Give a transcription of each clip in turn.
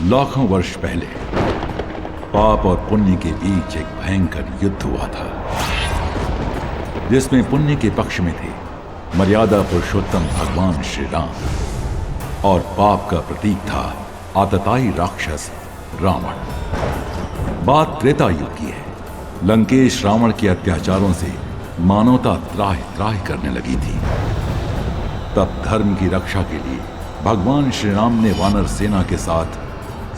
लाखों वर्ष पहले पाप और पुण्य के बीच एक भयंकर युद्ध हुआ था, जिसमें पुण्य के पक्ष में थे मर्यादा पुरुषोत्तम भगवान श्री राम और पाप का प्रतीक था आतताई राक्षस रावण। बात त्रेता युग की है। लंकेश रावण के अत्याचारों से मानवता त्राहि त्राहि करने लगी थी। तब धर्म की रक्षा के लिए भगवान श्री राम ने वानर सेना के साथ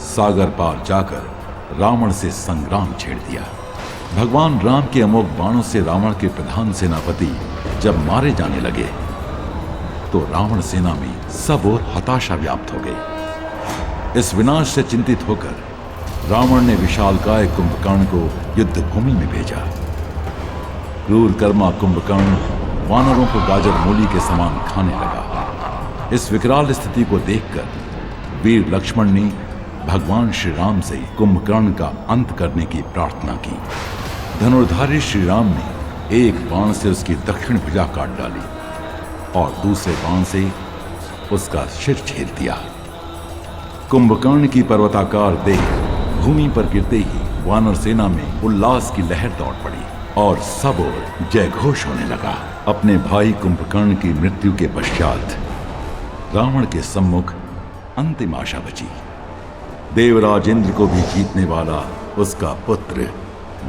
सागर पार जाकर रावण से संग्राम छेड़ दिया। भगवान राम के अमोघ बाणों से रावण के प्रधान सेनापति जब मारे जाने लगे तो रावण सेना में सब ओर हताशा व्याप्त हो गई। इस विनाश से चिंतित होकर रावण ने विशालकाय कुंभकर्ण को युद्ध भूमि में भेजा। क्रूर कर्मा कुंभकर्ण वानरों को गाजर मूली के समान खाने लगा। इस विकराल स्थिति को देखकर वीर लक्ष्मण ने भगवान श्री राम से कुंभकर्ण का अंत करने की प्रार्थना की। धनुर्धारी श्री राम ने एक बाण से उसकी दक्षिण भुजा काट डाली और दूसरे बाण से उसका सिर छेद दिया। कुंभकर्ण की पर्वताकार देह भूमि पर गिरते ही वानर सेना में उल्लास की लहर दौड़ पड़ी और सब ओर जय घोष होने लगा। अपने भाई कुंभकर्ण की मृत्यु के पश्चात रावण के सम्मुख अंतिम आशा बची। देवराज इंद्र को भी जीतने वाला उसका पुत्र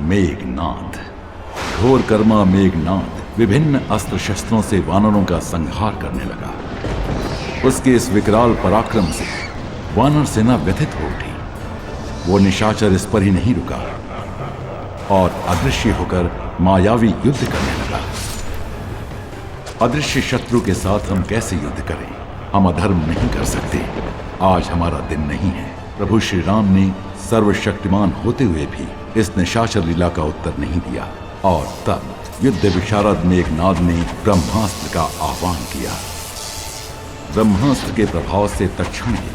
मेघनाद। घोर कर्मा मेघनाद विभिन्न अस्त्र शस्त्रों से वानरों का संहार करने लगा। उसके इस विकराल पराक्रम से वानर सेना व्यथित हो उठी। वो निशाचर इस पर ही नहीं रुका और अदृश्य होकर मायावी युद्ध करने लगा। अदृश्य शत्रु के साथ हम कैसे युद्ध करें? हम अधर्म नहीं कर सकते। आज हमारा दिन नहीं है। प्रभु श्री राम ने सर्वशक्तिमान होते हुए भी इस निशाचर लीला का उत्तर नहीं दिया और तब युद्ध विशारद मेघनाद ने ब्रह्मास्त्र का आह्वान किया। ब्रह्मास्त्र के प्रभाव से तत्क्षण ही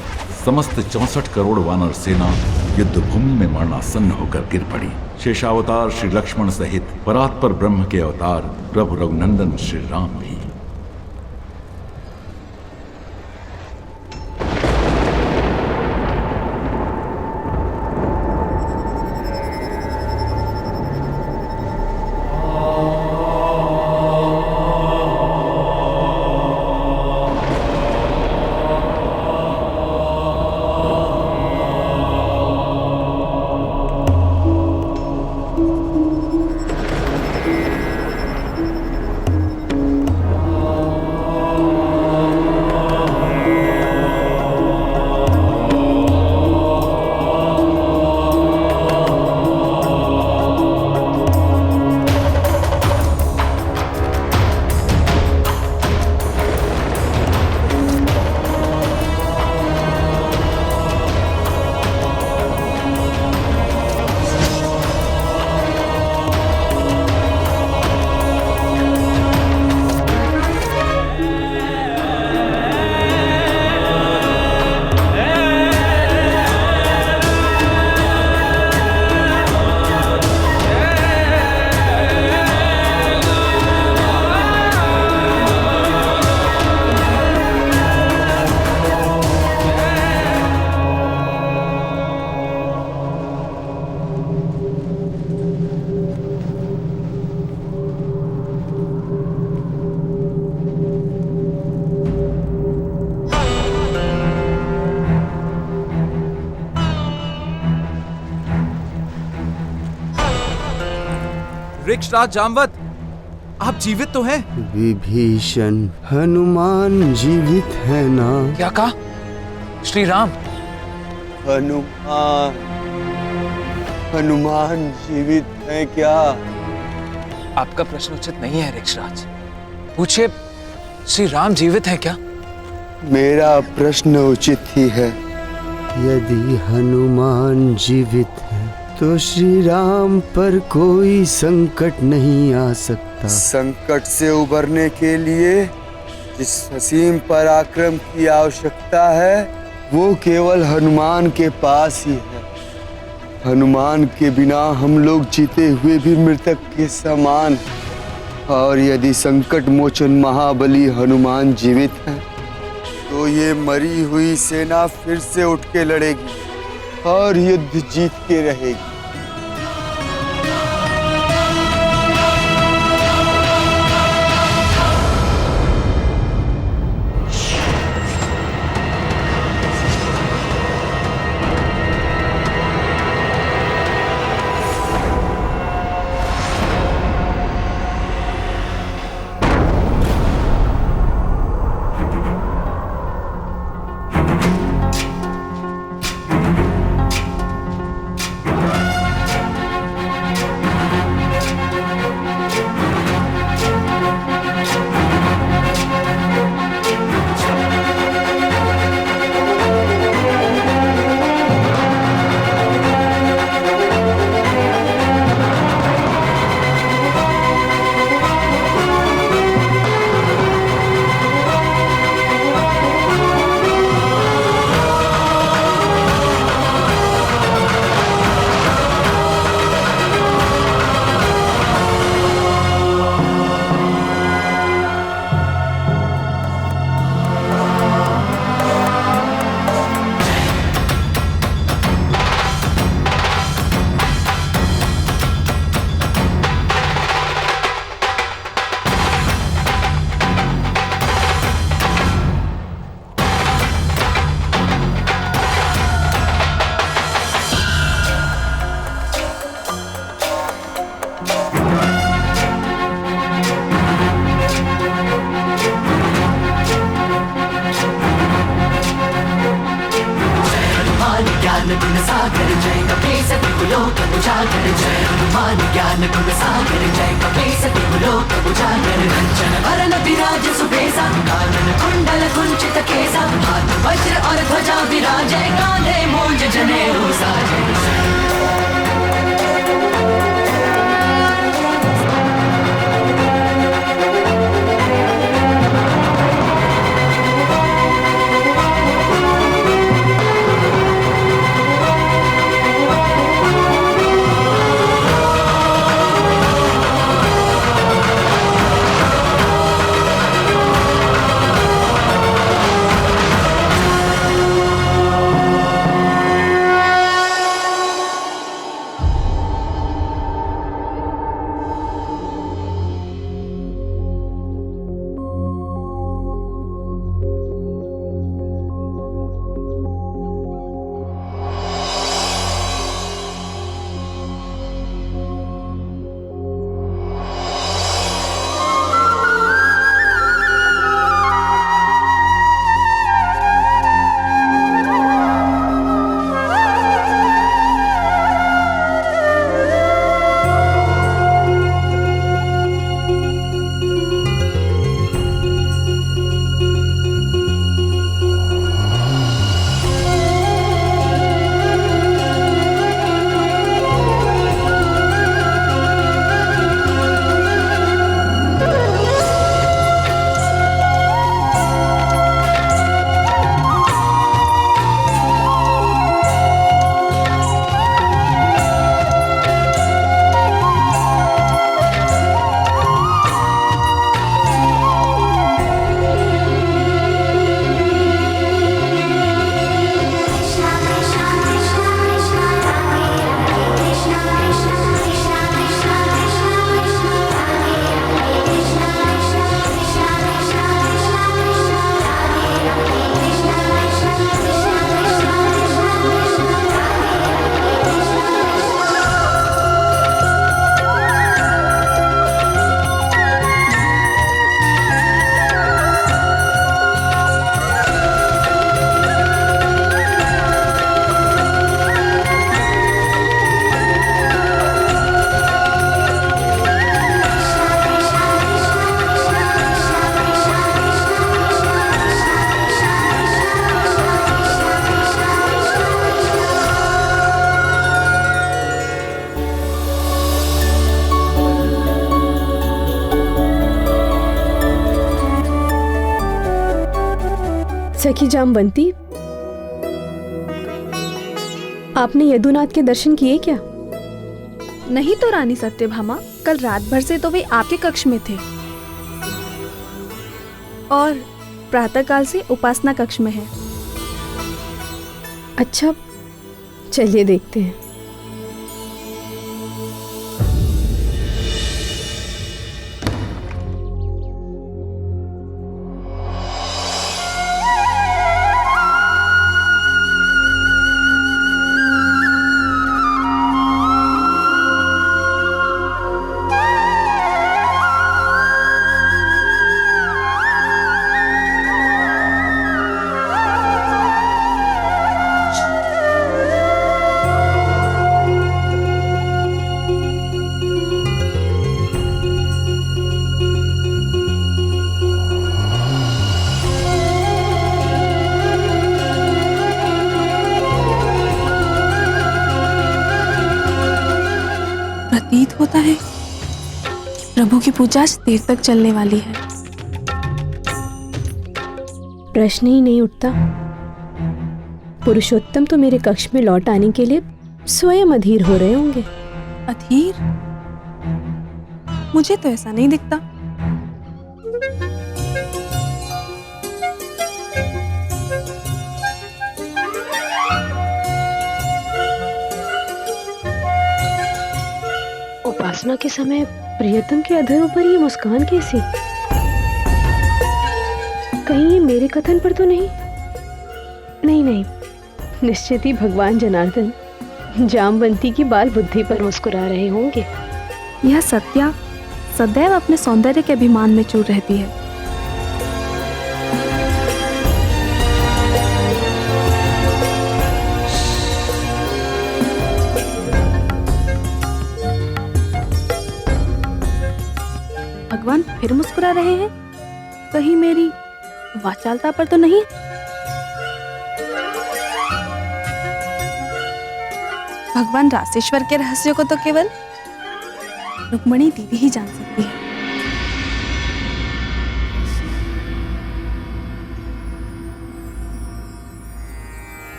समस्त 64 करोड़ वानर सेना युद्ध भूमि में मरणासन्न होकर गिर पड़ी। शेषावतार श्री लक्ष्मण सहित परात्पर ब्रह्म के अवतार प्रभु रघुनंदन श्री राम भी। वृक्षराज जामवत, आप जीवित तो हैं? विभीषण, हनुमान जीवित है ना? क्या कहा? श्री राम? हनुमान जीवित है क्या? आपका प्रश्न उचित नहीं है वृक्षराज। पूछिए, श्री राम जीवित है क्या? मेरा प्रश्न उचित ही है। यदि हनुमान जीवित है तो श्री राम पर कोई संकट नहीं आ सकता। संकट से उबरने के लिए जिस असीम पराक्रम की आवश्यकता है वो केवल हनुमान के पास ही है। हनुमान के बिना हम लोग जीते हुए भी मृतक के समान। और यदि संकट मोचन महाबली हनुमान जीवित है तो ये मरी हुई सेना फिर से उठ के लड़ेगी और युद्ध जीत के रहेगी। सखी जामवंती, आपने यदुनाथ के दर्शन किए क्या? नहीं तो रानी सत्यभामा, कल रात भर से तो वे आपके कक्ष में थे और प्रातःकाल से उपासना कक्ष में है। अच्छा, चलिए देखते हैं। प्रतीत होता है कि प्रभु की पूजा आज देर तक चलने वाली है। प्रश्न ही नहीं उठता। पुरुषोत्तम तो मेरे कक्ष में लौट आने के लिए स्वयं अधीर हो रहे होंगे। अधीर? मुझे तो ऐसा नहीं दिखता। उपासना के समय प्रियतम के अधरों पर ये मुस्कान कैसी? कहीं ये मेरे कथन पर तो नहीं? नहीं, निश्चित ही भगवान जनार्दन जामवंती की बाल बुद्धि पर मुस्कुरा रहे होंगे। यह सत्या सदैव अपने सौंदर्य के अभिमान में चूर रहती है। भगवान फिर मुस्कुरा रहे हैं? कहीं मेरी वाचालता पर तो नहीं? भगवान रासेश्वर के रहस्यों को तो केवल रुक्मणी दीदी ही जान सकती है।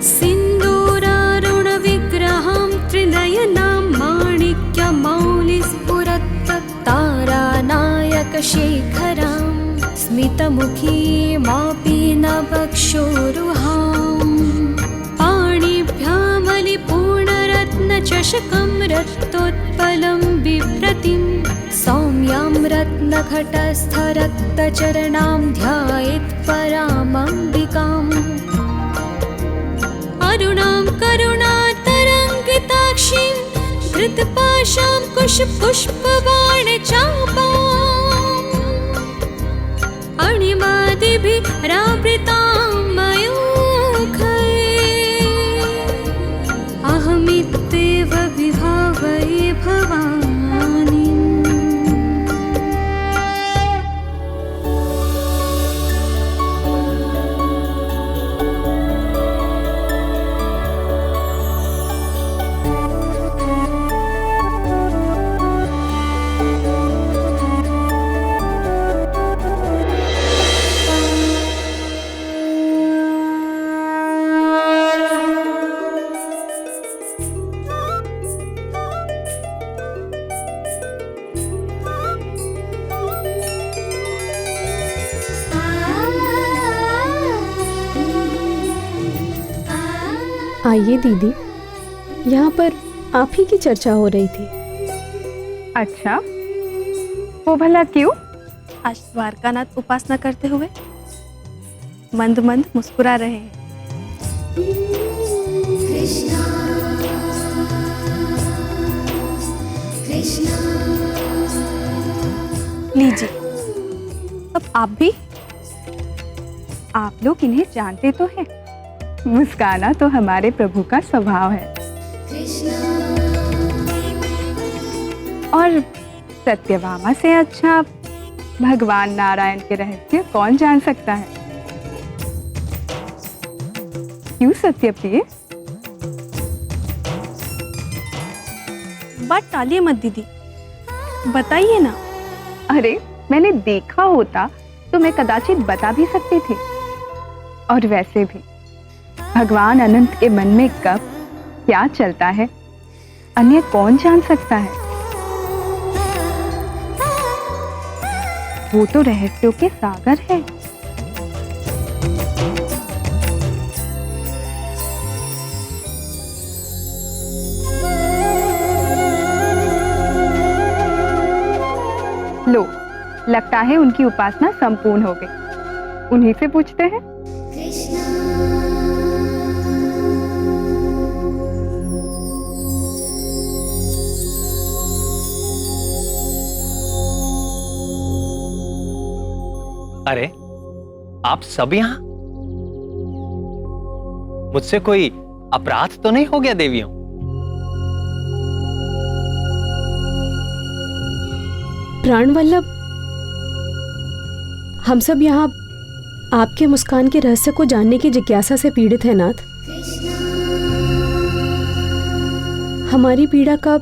सिन्दूरारुण विग्रहं त्रिनयनां माणिक्यमौलिस्फुरत् तारानायक शेखरां स्मितमुखीमापि नवक्षोरुहां पाणिभ्यामलिपूर्णरत्नचषकं रक्तोत्पलं बिभ्रतिं सौम्यां रत्नघटस्थरक्तचरणां ध्यायेत् परामम्बिकाम् अरुणां करुणातरङ्गिताक्षीं धृतपाशां कुशपुष्पबाणचापाम् अणिमादिभिरावृतां मयूखैः अहमित्येव विभावये भवानीम्। आइए दीदी, यहाँ पर आप ही की चर्चा हो रही थी। अच्छा, वो भला क्यों? आज द्वारकानाथ उपासना करते हुए मंद मंद मुस्कुरा रहे हैं। लीजिए, अब आप भी। आप लोग इन्हें जानते तो हैं। मुस्काना तो हमारे प्रभु का स्वभाव है। और सत्यभामा से अच्छा भगवान नारायण के रहस्य कौन जान सकता है? क्यों सत्यप्रिय? बात टालिए मत दीदी, बताइए ना। अरे, मैंने देखा होता तो मैं कदाचित बता भी सकती थी। और वैसे भी भगवान अनंत के मन में कब क्या चलता है, अन्य कौन जान सकता है? वो तो रहस्यों के सागर है। लगता है उनकी उपासना संपूर्ण हो गई। उन्हीं से पूछते हैं। अरे आप सब यहाँ? मुझसे कोई अपराध तो नहीं हो गया देवियों? प्राणवल्लभ, हम सब यहाँ आपके मुस्कान के रहस्य को जानने की जिज्ञासा से पीड़ित हैं नाथ। हमारी पीड़ा का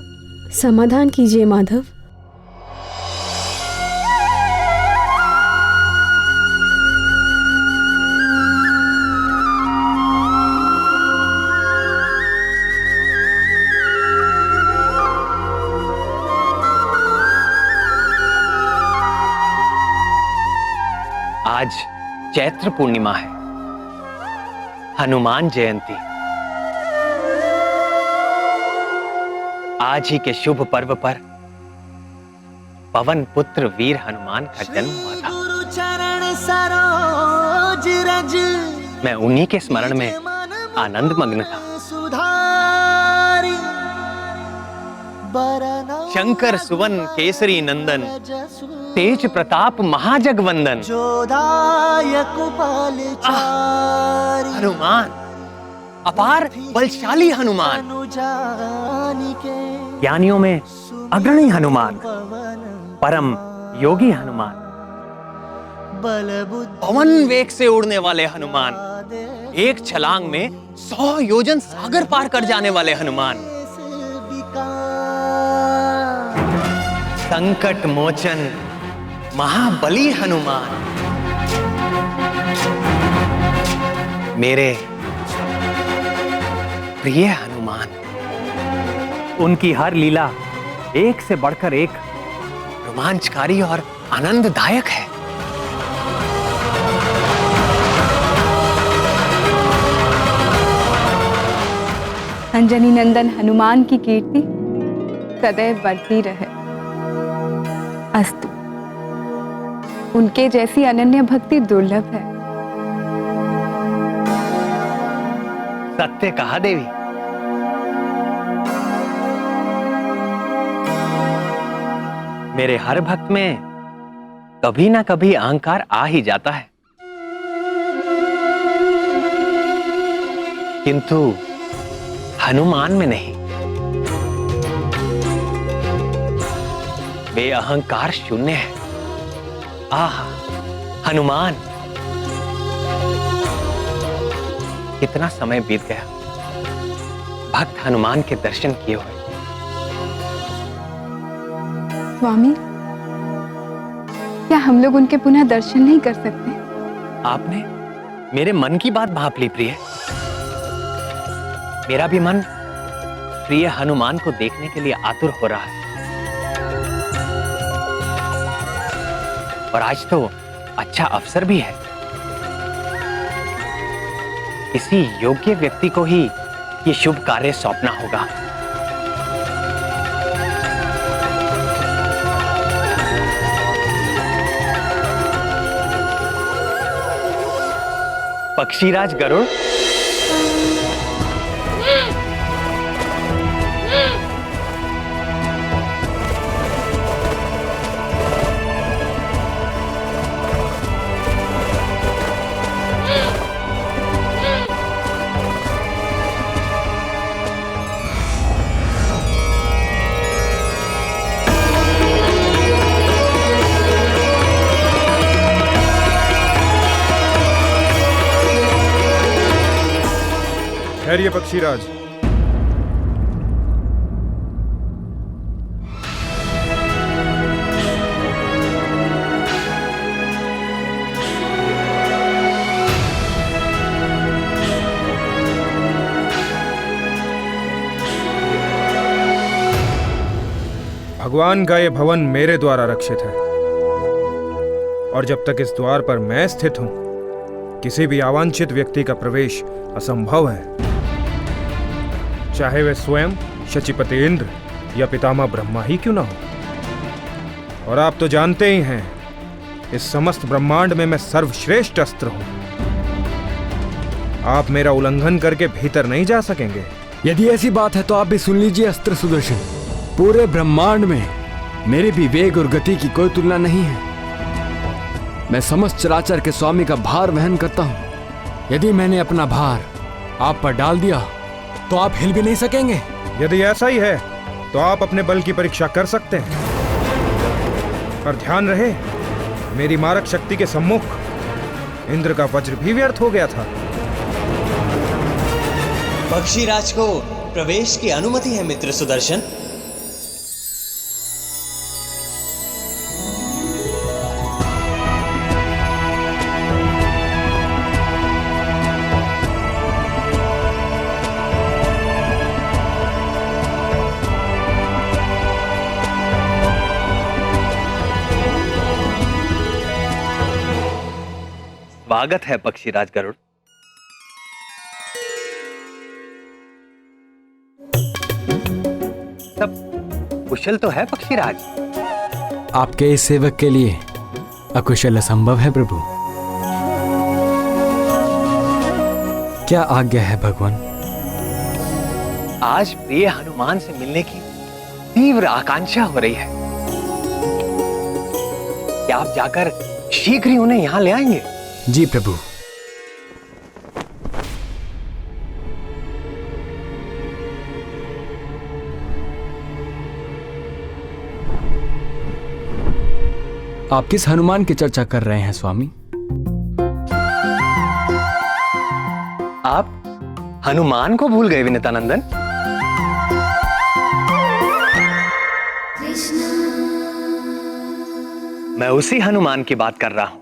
समाधान कीजिए माधव। आज चैत्र पूर्णिमा है, हनुमान जयंती। आज ही के शुभ पर्व पर पवन पुत्र वीर हनुमान का जन्म हुआ था। मैं उन्हीं के स्मरण में आनंद मग्न था। शंकर सुवन केसरी नंदन, तेज प्रताप महाजगवंदन। हनुमान, अपार बलशाली हनुमान, ज्ञानियों में अग्रणी हनुमान, परम योगी हनुमान, पवन वेग से उड़ने वाले हनुमान, एक छलांग में 100 योजन सागर पार कर जाने वाले हनुमान, संकट मोचन महाबली हनुमान, मेरे प्रिय हनुमान। उनकी हर लीला एक से बढ़कर एक रोमांचकारी और आनंददायक है। अंजनी नंदन हनुमान की कीर्ति सदैव बढ़ती रहे। अस्तु। उनके जैसी अनन्य भक्ति दुर्लभ है। सत्य कहा देवी। मेरे हर भक्त में कभी ना कभी अहंकार आ ही जाता है, किंतु हनुमान में नहीं। वे अहंकार शून्य है। आह, हनुमान, कितना समय बीत गया भक्त हनुमान के दर्शन किए हुए। स्वामी, क्या हम लोग उनके पुनः दर्शन नहीं कर सकते? आपने मेरे मन की बात भांप ली प्रिय। मेरा भी मन प्रिय हनुमान को देखने के लिए आतुर हो रहा है। और आज तो अच्छा अवसर भी है। किसी योग्य व्यक्ति को ही ये शुभ कार्य सौंपना होगा। पक्षीराज गरुड़, ठहरिए पक्षीराज। भगवान का ये भवन मेरे द्वारा रक्षित है, और जब तक इस द्वार पर मैं स्थित हूं, किसी भी अवांछित व्यक्ति का प्रवेश असंभव है, चाहे वे स्वयं शचीपति इंद्र या पितामह ब्रह्मा ही क्यों ना हो। और आप तो जानते ही हैं इस समस्त ब्रह्मांड में मैं सर्वश्रेष्ठ अस्त्र हूं। आप मेरा उल्लंघन करके भीतर नहीं जा सकेंगे। यदि ऐसी बात है तो आप भी सुन लीजिए अस्त्र सुदर्शन। पूरे ब्रह्मांड में मेरे भी वेग और गति की कोई तुलना नहीं है। मैं समस्त चराचर के स्वामी का भार वहन करता हूं। यदि मैंने अपना भार आप पर डाल दिया तो आप हिल भी नहीं सकेंगे। यदि ऐसा ही है तो आप अपने बल की परीक्षा कर सकते हैं, पर ध्यान रहे मेरी मारक शक्ति के सम्मुख इंद्र का वज्र भी व्यर्थ हो गया था। पक्षीराज को प्रवेश की अनुमति है मित्र सुदर्शन। स्वागत है पक्षीराज गरुड़। सब कुशल तो है पक्षीराज? आपके इस सेवक के लिए अकुशल असंभव है प्रभु। क्या आज्ञा है भगवान? आज प्रिय हनुमान से मिलने की तीव्र आकांक्षा हो रही है। क्या आप जाकर शीघ्र ही उन्हें यहां ले आएंगे? जी प्रभु। आप किस हनुमान की चर्चा कर रहे हैं स्वामी? आप हनुमान को भूल गए विनीतानंदन? मैं उसी हनुमान की बात कर रहा हूं,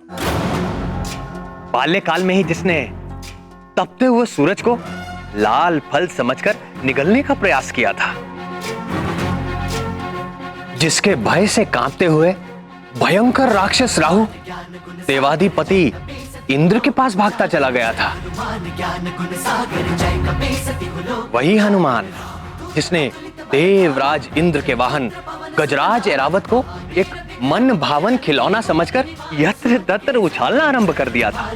बाल्यकाल में ही जिसने तपते हुए सूरज को लाल फल समझकर निगलने का प्रयास किया था, जिसके भय से कांपते हुए भयंकर राक्षस राहु देवाधिपति इंद्र के पास भागता चला गया था। वही हनुमान जिसने देवराज इंद्र के वाहन गजराज ऐरावत को एक मन भावन खिलौना समझकर यत्र तत्र उछालना आरंभ कर दिया था।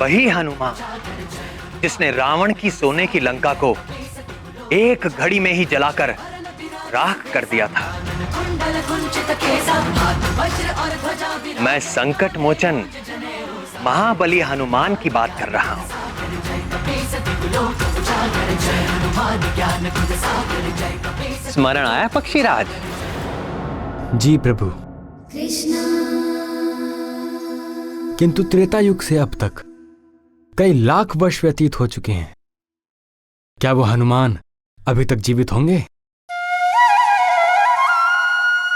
वही हनुमान जिसने रावण की सोने की लंका को एक घड़ी में ही जलाकर राख कर दिया था। मैं संकट मोचन महाबली हनुमान की बात कर रहा हूं। स्मरण आया पक्षीराज? जी प्रभु। किंतु त्रेता युग से अब तक कई लाख वर्ष व्यतीत हो चुके हैं। क्या वो हनुमान अभी तक जीवित होंगे?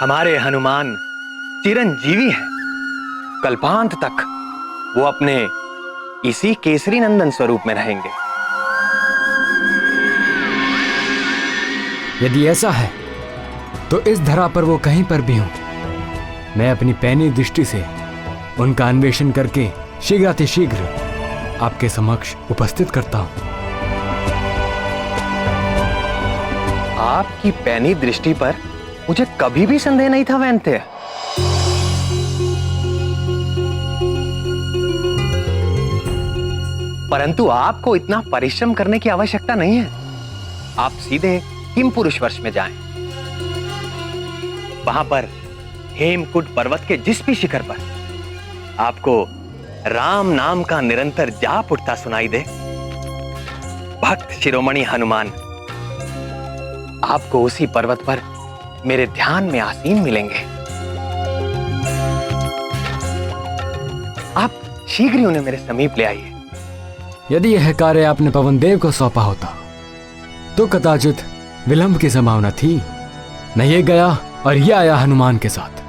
हमारे हनुमान चिरंजीवी हैं। कल्पांत तक वो अपने इसी केसरी नंदन स्वरूप में रहेंगे। यदि ऐसा है तो इस धरा पर वो कहीं पर भी हों, मैं अपनी पैनी दृष्टि से उनका अन्वेषण करके शीघ्रातिशीघ्र आपके समक्ष उपस्थित करता हूं। आपकी पैनी दृष्टि पर मुझे कभी भी संदेह नहीं था वैन्य। परंतु आपको इतना परिश्रम करने की आवश्यकता नहीं है। आप सीधे हिमपुरुष वर्ष में जाएं। वहां पर हेमकुट पर्वत के जिस भी शिखर पर आपको राम नाम का निरंतर जाप उठता सुनाई दे, भक्त शिरोमणि हनुमान आपको उसी पर्वत पर मेरे ध्यान में आसीन मिलेंगे। आप शीघ्र ही उन्हें मेरे समीप ले आइए। यदि यह कार्य आपने पवन देव को सौंपा होता तो कदाचित विलंब की संभावना थी। न ये गया और ये आया हनुमान के साथ।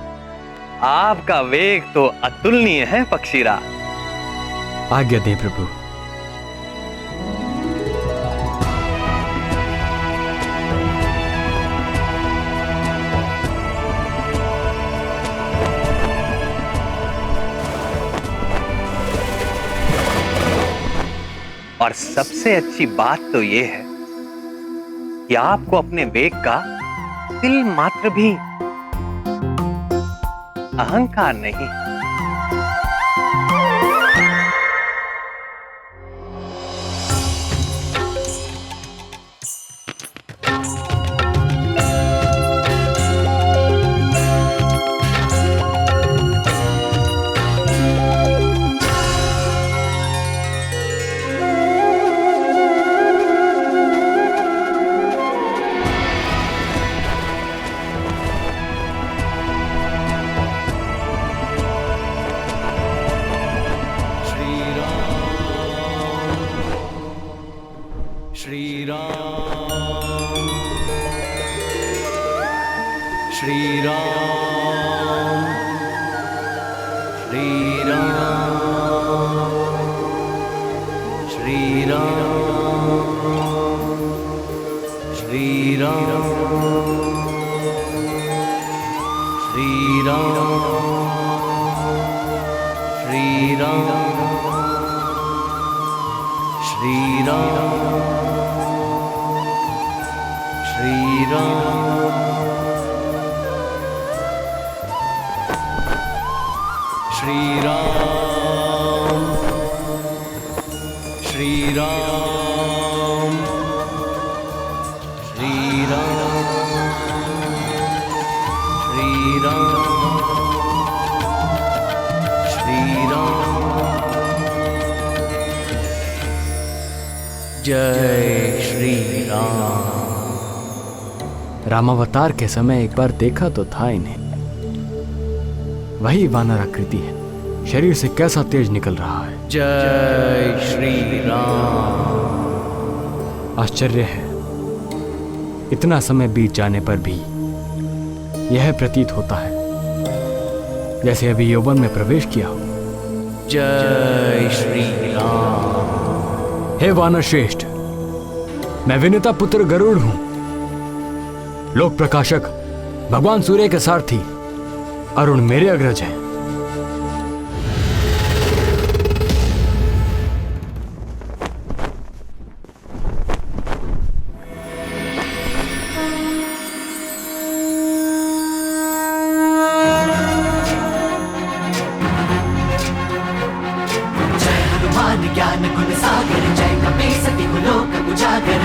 आपका वेग तो अतुलनीय है पक्षीराज। आज्ञा दे प्रभु। और सबसे अच्छी बात तो यह है कि आपको अपने वेग का तिल मात्र भी अहंकार नहीं। जय श्री राम। रामावतार के समय एक बार देखा तो था इन्हें। वही वानर आकृति है, शरीर से कैसा तेज निकल रहा है। जय श्री राम। आश्चर्य है, इतना समय बीत जाने पर भी यह प्रतीत होता है जैसे अभी यौवन में प्रवेश किया हो। जय श्री राम। हे वानर श्रेष्ठ, मैं विनुता पुत्र गरुड़ हूं, लोक प्रकाशक भगवान सूर्य के सारथी अरुण मेरे अग्रज हैं। ज्ञान गुण सागर जय कपीसति लोक उजागर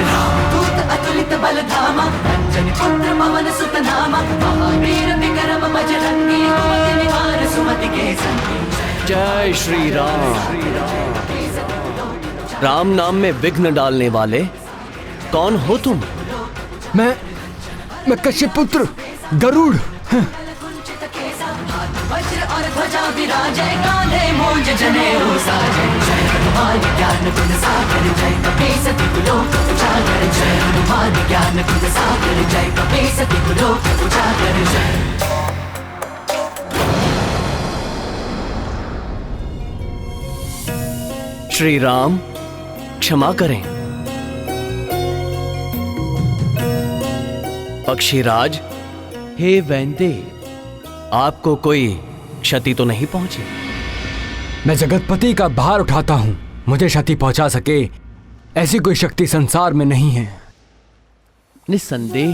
दूत अतुलित बल धामा अंजन पुत्र पवन सुत नामा महावीर विक्रम बजरंगी कुमति निवार सुमति के संगी। जय श्री राम। राम नाम में विघ्न डालने वाले कौन हो तुम? मैं कश्यप पुत्र गरुड़। वज्र और ध्वजा विराजय कांधे मूंज जनेऊ साजय। जय हनुमान ज्ञान गुण सागर जय कपीसति लोक उजागर। जय हनुमान ज्ञान गुण सागर जय कपीसति लोक उजागर। जय श्री राम क्षमा करें। पक्षीराज, हे वैंदे, आपको कोई क्षति तो नहीं पहुंची? मैं जगतपति का भार उठाता हूं, मुझे क्षति पहुंचा सके ऐसी कोई शक्ति संसार में नहीं है। निस्संदेह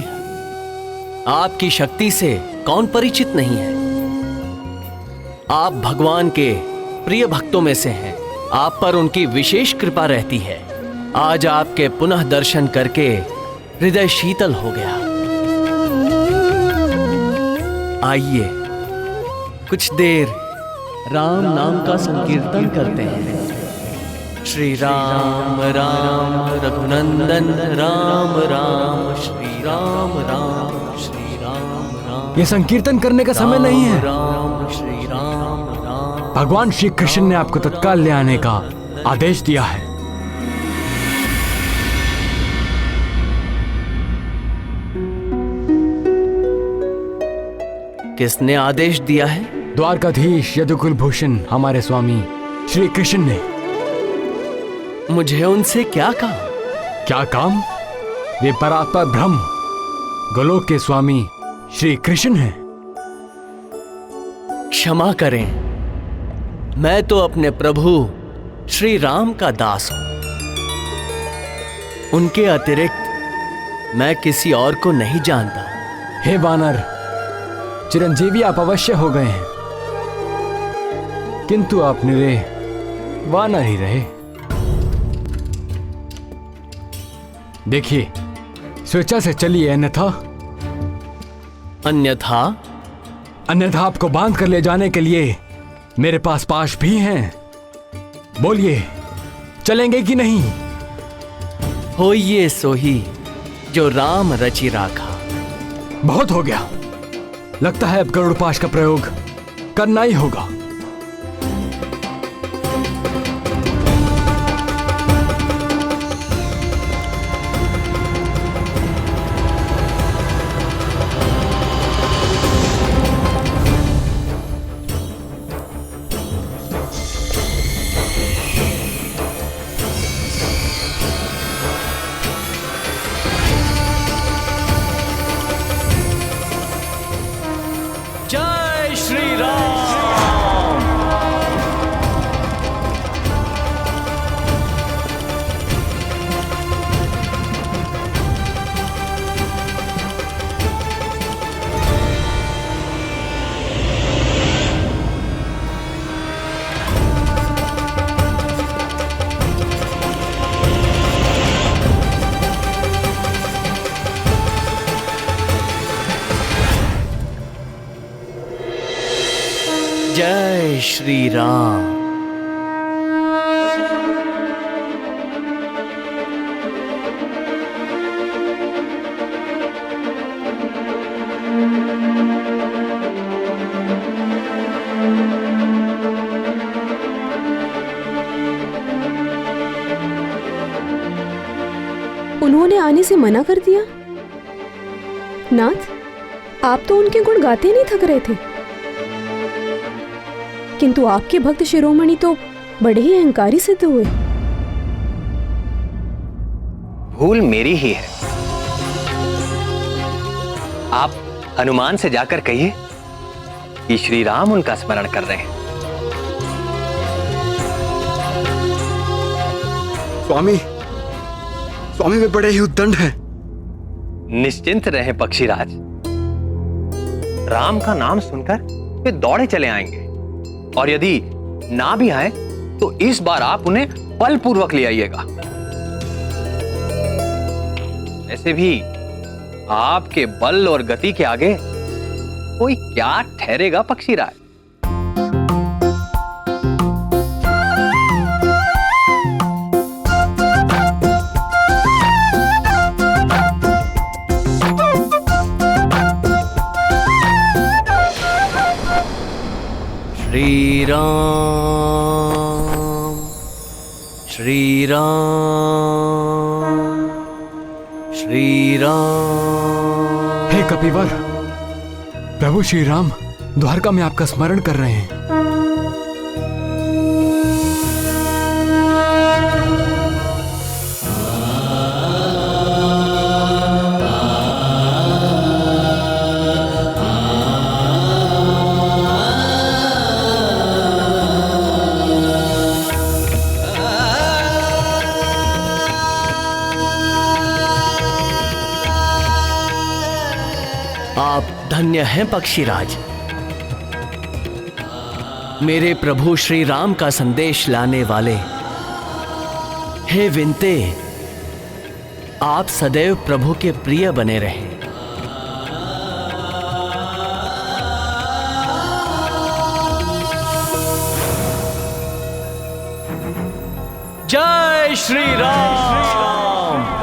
आपकी शक्ति से कौन परिचित नहीं है। आप भगवान के प्रिय भक्तों में से हैं, आप पर उनकी विशेष कृपा रहती है। आज आपके पुनः दर्शन करके हृदय शीतल हो गया। आइए कुछ देर राम नाम का संकीर्तन करते हैं। श्री राम राम रघुनंदन राम राम श्री राम राम श्री राम राम। ये संकीर्तन करने का समय नहीं है। राम श्री राम राम। भगवान श्री कृष्ण ने आपको तत्काल ले आने का आदेश दिया है। किसने आदेश दिया है? द्वारकाधीश यदुकुल भूषण हमारे स्वामी श्री कृष्ण ने। मुझे उनसे क्या काम? क्या काम? वे परात्पर ब्रह्म गोलोक के स्वामी श्री कृष्ण हैं। क्षमा करें, मैं तो अपने प्रभु श्री राम का दास हूं। उनके अतिरिक्त मैं किसी और को नहीं जानता। हे वानर, चिरंजीवी आप अवश्य हो गए हैं। किंतु आप निरे वानर ही रहे। देखिए, स्वेच्छा से चलिए, अन्यथा आपको बांध कर ले जाने के लिए मेरे पास पाश भी हैं। बोलिए, चलेंगे कि नहीं? होइए सोही जो राम रचि राखा। बहुत हो गया, लगता है अब गरुड़ पाश का प्रयोग करना ही होगा। जय श्री राम। जय श्री राम। उन्होंने आने से मना कर दिया? नाथ, आप तो उनके गुण गाते नहीं थक रहे थे, किंतु आपके भक्त शिरोमणि तो बड़े ही अहंकारी सिद्ध हुए। भूल मेरी ही है। आप हनुमान से जाकर कहिए कि श्री राम उनका स्मरण कर रहे हैं। स्वामी वे बड़े ही उद्दंड हैं। निश्चिंत रहें पक्षीराज, राम का नाम सुनकर वे दौड़े चले आएंगे, और यदि ना भी आए तो इस बार आप उन्हें बलपूर्वक ले आइएगा। ऐसे भी आपके बल और गति के आगे कोई क्या ठहरेगा पक्षीराज। श्री राम, श्री राम, श्री राम। हे कपिवर, प्रभु श्री राम द्वारका में आपका स्मरण कर रहे हैं। आप धन्य हैं पक्षीराज। मेरे प्रभु श्री राम का संदेश लाने वाले। हे विनते, आप सदैव प्रभु के प्रिय बने रहें। जय श्री राम।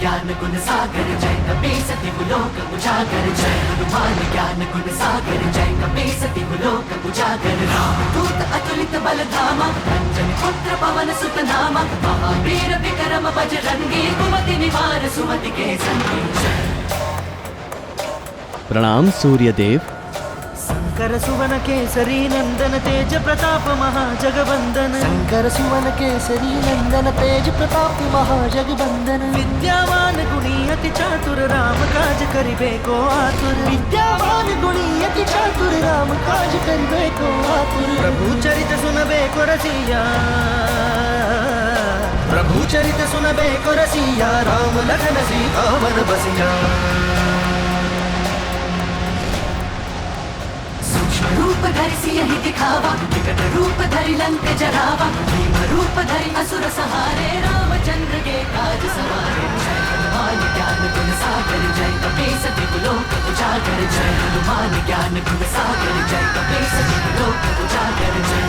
ज्ञान गुण सागर जय कपीसति गुलोक उजागर जय हनुमान ज्ञान गुण सागर जय कपीसति गुलोक उजागर राम दूत अतुलित बल धामा अंजनी पुत्र पवन सुत नामा महावीर विक्रम बजरंगी कुमति निवार सुमति के संगी। प्रणाम सूर्यदेव। शंकर सुवन केसरी नंदन तेज प्रताप महाजगवंदन। शंकर सुवन केसरी नंदन तेज प्रताप महाजगवंदन। विद्यावान गुणी अति चातुर राम काज करिबे को आतुर। विद्यावान गुणी अति चातुर राम काज करिबे को आतुर। प्रभु चरित सुनबे को रसिया, प्रभु चरित सुनबे को रसिया। राम लखन सीता मन बसिया। धरि सियहि दिखावा विकट रूप धरि लंक जरावा भीम रूप धरि असुर संहारे रामचंद्र के काज सवारे जय हनुमान ज्ञान गुण सागर जय कपीस तिहु लोक उजागर जय हनुमान ज्ञान गुण सागर जय कपीस तिहु लोक उजागर जय।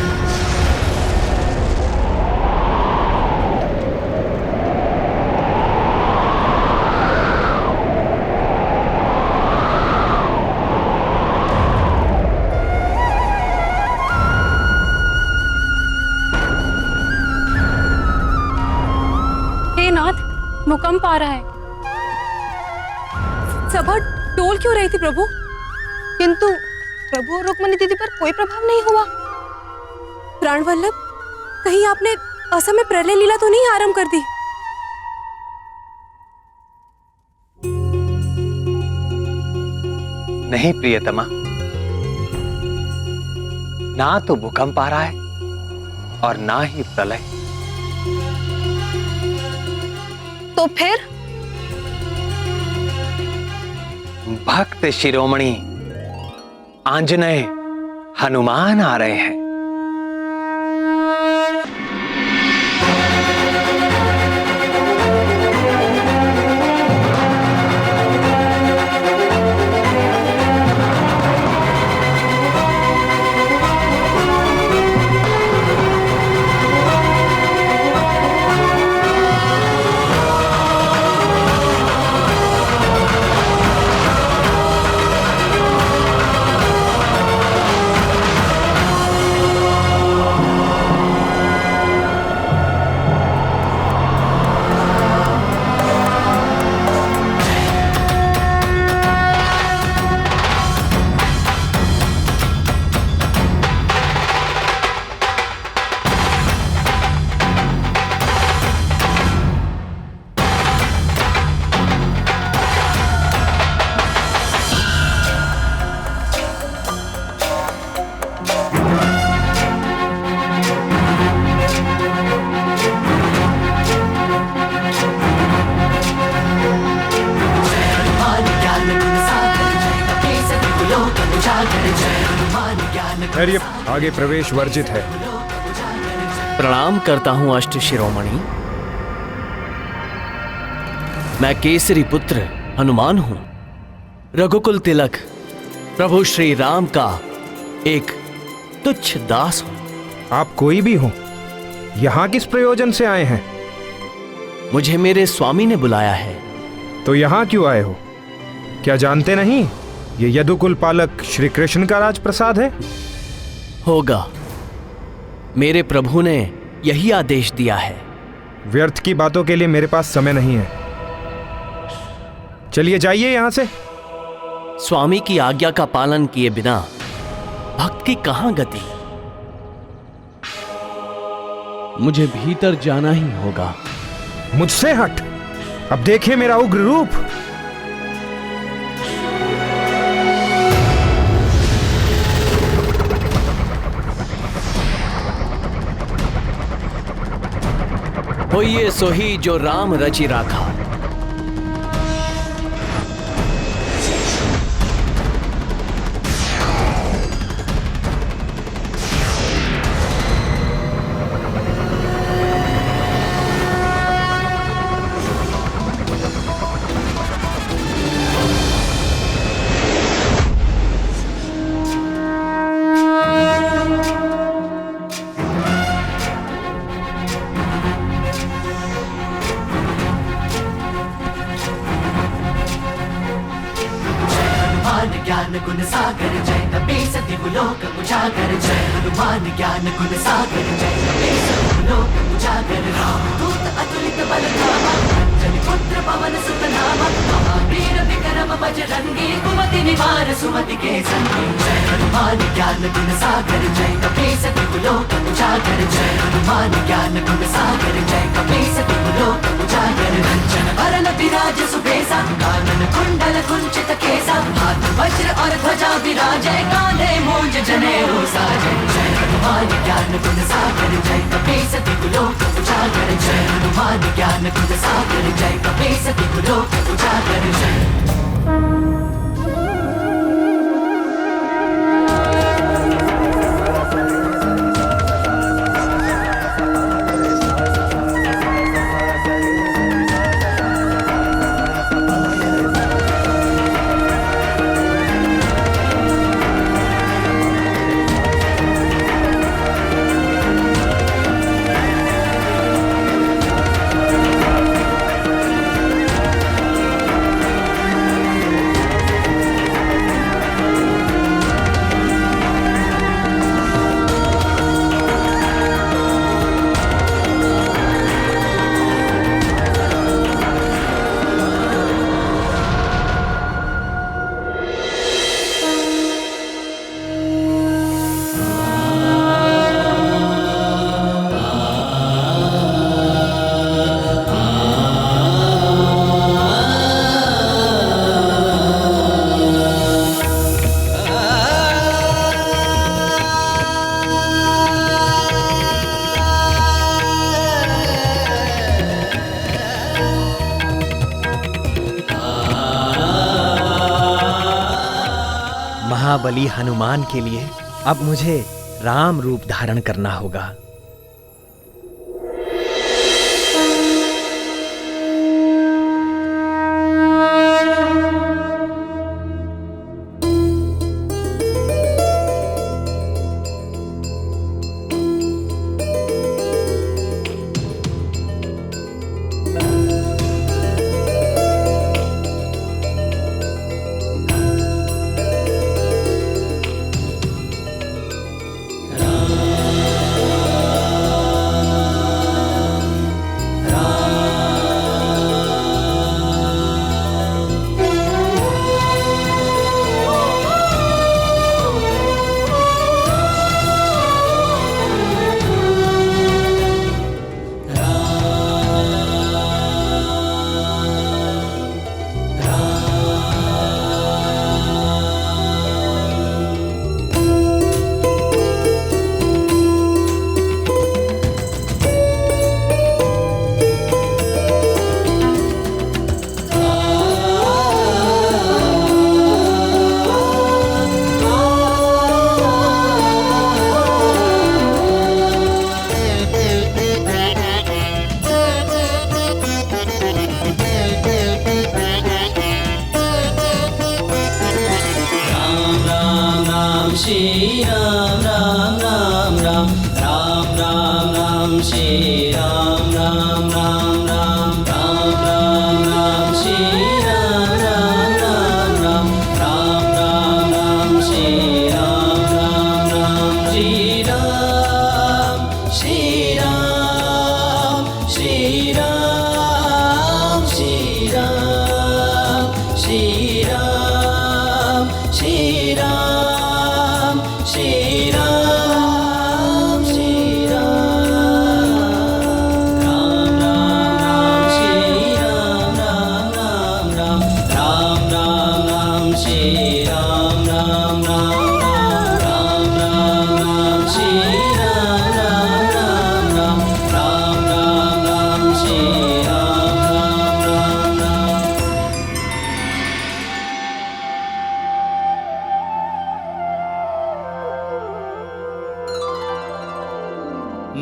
भूकंप आ रहा है। सभा डोल क्यों रही थी प्रभु? किंतु प्रभु और रुक्मणी दीदी पर कोई प्रभाव नहीं हुआ। प्राण वल्लभ, कहीं आपने असमय प्रलय लीला तो नहीं आरंभ कर दी? नहीं प्रियतमा, ना तो भूकंप आ रहा है और ना ही प्रलय। तो फिर? भक्त शिरोमणि आंजनेय हनुमान आ रहे हैं। आगे प्रवेश वर्जित है। प्रणाम करता हूं अष्ट शिरोमणि। मैं केसरी पुत्र हनुमान हूं, रघुकुल तिलक प्रभु श्री राम का एक तुच्छ दास हूं। आप कोई भी हो, यहां किस प्रयोजन से आए हैं? मुझे मेरे स्वामी ने बुलाया है। तो यहां क्यों आए हो? क्या जानते नहीं ये यदुकुल पालक श्री कृष्ण का राजप्रसाद है? होगा, मेरे प्रभु ने यही आदेश दिया है। व्यर्थ की बातों के लिए मेरे पास समय नहीं है। चलिए जाइए यहां से। स्वामी की आज्ञा का पालन किए बिना भक्त की कहां गति? मुझे भीतर जाना ही होगा। मुझसे हट। अब देखिए मेरा उग्र रूप। होइए सोही जो राम रचि राखा। ज्ञान गुण सागर जय कपीस तिहु लोक उजागर जय हनुमान ज्ञान गुण सागर जय कपीस तिहु लोक उजागर राम दूत अतुलित बल धामा अंजनी पुत्र पवन सुत नामा महावीर विक्रम बजरंगी कुमति निवार सुमति के संगी जय हनुमान ज्ञान गुण सागर जय कपीस तिहु लोक उजागर जय हनुमान ज्ञान गुण सागर जय कपीस तिहु लोक उजागर कंचन वरन विराज सुबेसा कानन कुंडल कुंचित केसा हाथ वज्र और ध्वजा विराजै कांधे मूंज जनेऊ साजै जय हनुमान ज्ञान गुण सागर जय कपीस तिहु लोक उजागर जय हनुमान ज्ञान गुण सागर जय कपीस तिहु लोक उजागर जय। महाबली हनुमान के लिए अब मुझे राम रूप धारण करना होगा। श्री राम राम राम राम राम राम राम श्री राम राम राम राम राम राम राम श्री राम राम राम राम राम राम राम श्री राम राम राम श्री राम श्री राम श्री राम श्री राम श्री राम श्री राम श्री राम श्री राम राम राम राम श्री राम राम राम राम राम राम राम श्री राम राम राम राम राम राम श्री राम राम राम राम राम राम राम श्री राम राम राम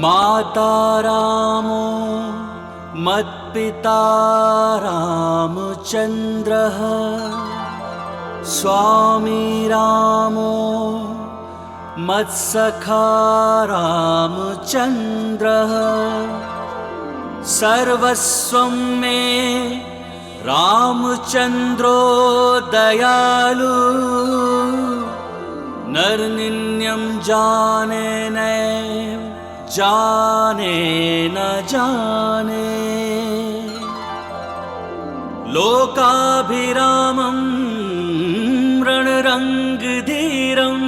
माता रामो मत्पिता रामचन्द्रः स्वामी रामो मत्सखा रामचन्द्रः सर्वस्वं मे रामचन्द्रो दयालु नरनिन्यं जाने नैव जाने न जाने लोकाभिरामं रणरङ्गधीरं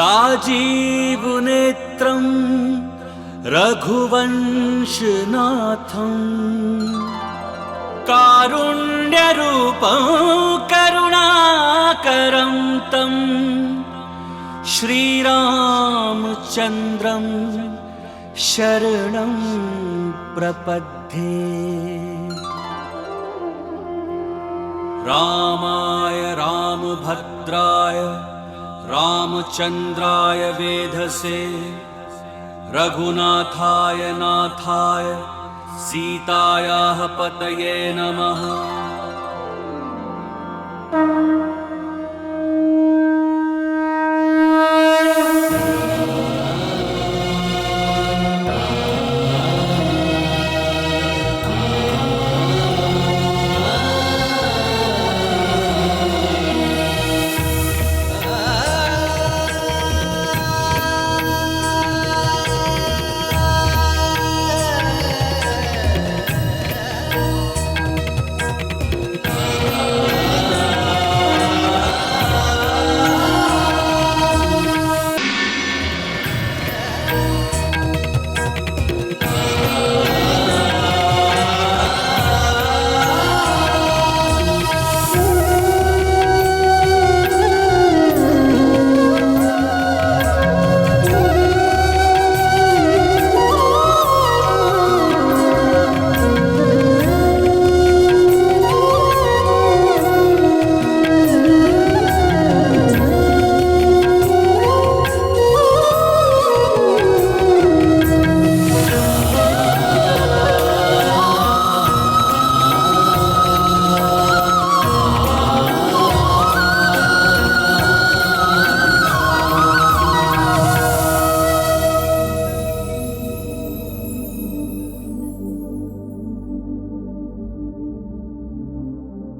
राजीवनेत्रं रघुवंशनाथं कारुण्यरूपं करुणाकरं तं श्रीरामचन्द्रं शरणं प्रपद्ये। रामाय रामभद्राय रामचन्द्राय वेधसे रघुनाथाय नाथाय सीतायाः पतये नमः।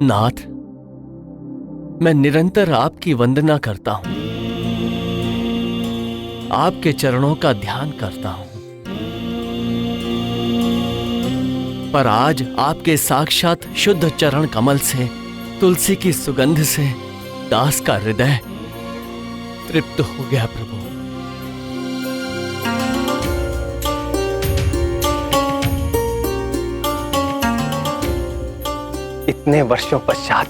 नाथ, मैं निरंतर आपकी वंदना करता हूं, आपके चरणों का ध्यान करता हूं, पर आज आपके साक्षात शुद्ध चरण कमल से, तुलसी की सुगंध से दास का हृदय तृप्त हो गया प्रभु। इतने वर्षों पश्चात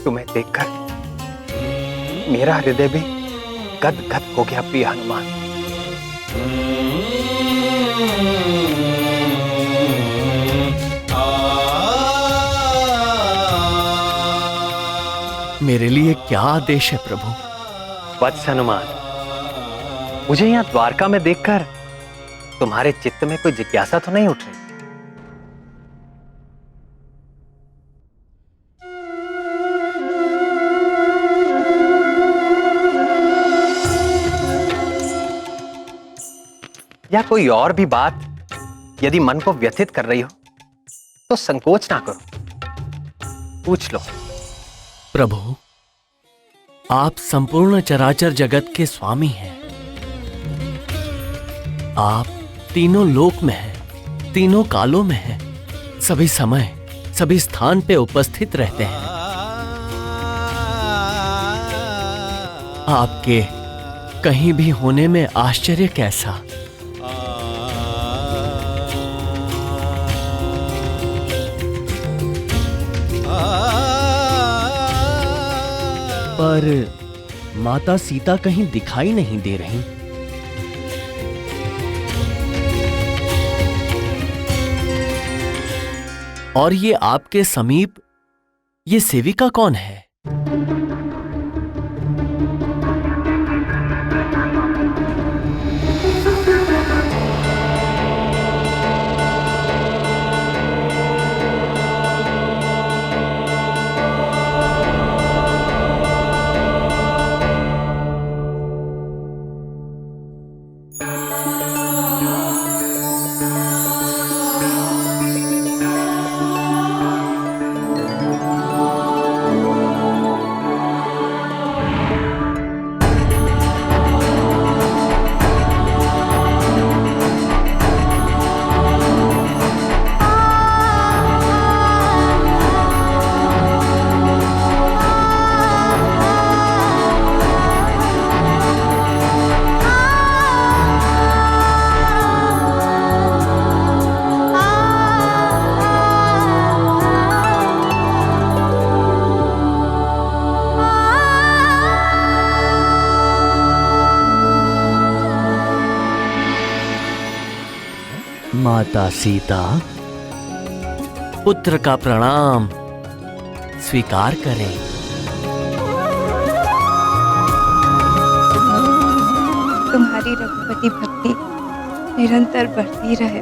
तुम्हें देखकर मेरा हृदय भी गद गद हो गया प्रिय हनुमान। मेरे लिए क्या आदेश है प्रभु? वत्स हनुमान, मुझे यहां द्वारका में देखकर तुम्हारे चित्त में कोई जिज्ञासा तो नहीं उठ रही? या कोई और भी बात यदि मन को व्यथित कर रही हो तो संकोच ना करो, पूछ लो। प्रभु, आप संपूर्ण चराचर जगत के स्वामी हैं। आप तीनों लोक में हैं, तीनों कालों में हैं, सभी समय सभी स्थान पे उपस्थित रहते हैं। आपके कहीं भी होने में आश्चर्य कैसा? पर माता सीता कहीं दिखाई नहीं दे रही। और ये आपके समीप ये सेविका कौन है? माता सीता, पुत्र का प्रणाम स्वीकार करें। तुम्हारी रघुपति भक्ति निरंतर बढ़ती रहे।